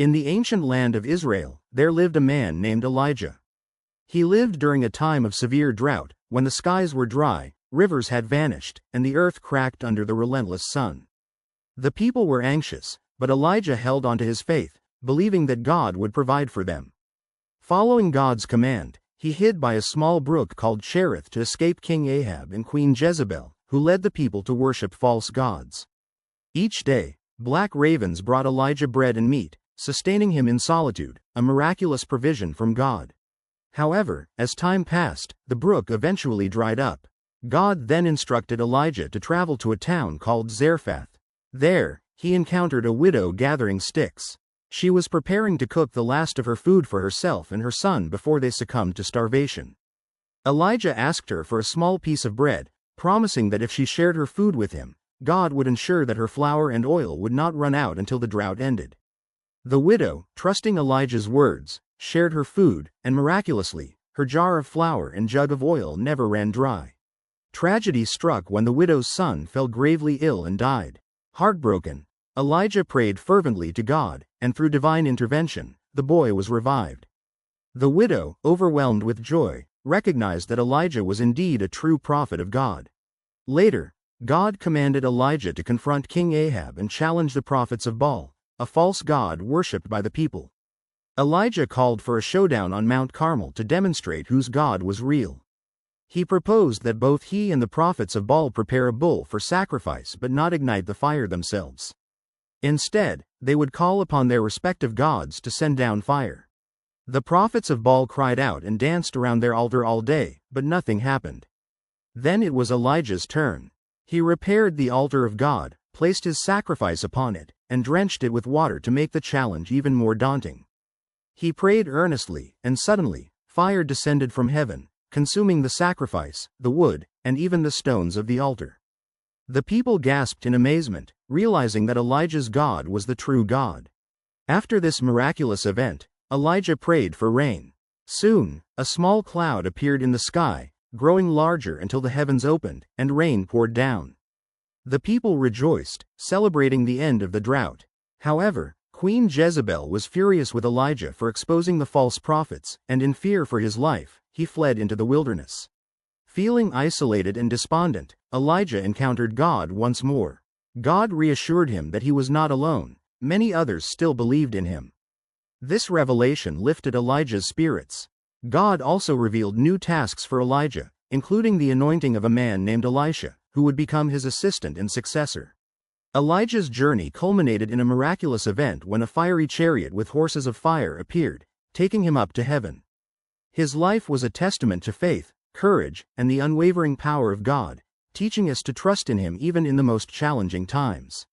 In the ancient land of Israel, there lived a man named Elijah. He lived during a time of severe drought, when the skies were dry, rivers had vanished, and the earth cracked under the relentless sun. The people were anxious, but Elijah held on to his faith, believing that God would provide for them. Following God's command, he hid by a small brook called Cherith to escape King Ahab and Queen Jezebel, who led the people to worship false gods. Each day, black ravens brought Elijah bread and meat, sustaining him in solitude, a miraculous provision from God. However, as time passed, the brook eventually dried up. God then instructed Elijah to travel to a town called Zarephath. There, he encountered a widow gathering sticks. She was preparing to cook the last of her food for herself and her son before they succumbed to starvation. Elijah asked her for a small piece of bread, promising that if she shared her food with him, God would ensure that her flour and oil would not run out until the drought ended. The widow, trusting Elijah's words, shared her food, and miraculously, her jar of flour and jug of oil never ran dry. Tragedy struck when the widow's son fell gravely ill and died. Heartbroken, Elijah prayed fervently to God, and through divine intervention, the boy was revived. The widow, overwhelmed with joy, recognized that Elijah was indeed a true prophet of God. Later, God commanded Elijah to confront King Ahab and challenge the prophets of Baal, a false god worshipped by the people. Elijah called for a showdown on Mount Carmel to demonstrate whose God was real. He proposed that both he and the prophets of Baal prepare a bull for sacrifice but not ignite the fire themselves. Instead, they would call upon their respective gods to send down fire. The prophets of Baal cried out and danced around their altar all day, but nothing happened. Then it was Elijah's turn. He repaired the altar of God, placed his sacrifice upon it, and drenched it with water to make the challenge even more daunting. He prayed earnestly, and suddenly, fire descended from heaven, consuming the sacrifice, the wood, and even the stones of the altar. The people gasped in amazement, realizing that Elijah's God was the true God. After this miraculous event, Elijah prayed for rain. Soon, a small cloud appeared in the sky, growing larger until the heavens opened, and rain poured down. The people rejoiced, celebrating the end of the drought. However, Queen Jezebel was furious with Elijah for exposing the false prophets, and in fear for his life, he fled into the wilderness. Feeling isolated and despondent, Elijah encountered God once more. God reassured him that he was not alone. Many others still believed in him. This revelation lifted Elijah's spirits. God also revealed new tasks for Elijah, including the anointing of a man named Elisha, who would become his assistant and successor. Elijah's journey culminated in a miraculous event when a fiery chariot with horses of fire appeared, taking him up to heaven. His life was a testament to faith, courage, and the unwavering power of God, teaching us to trust in him even in the most challenging times.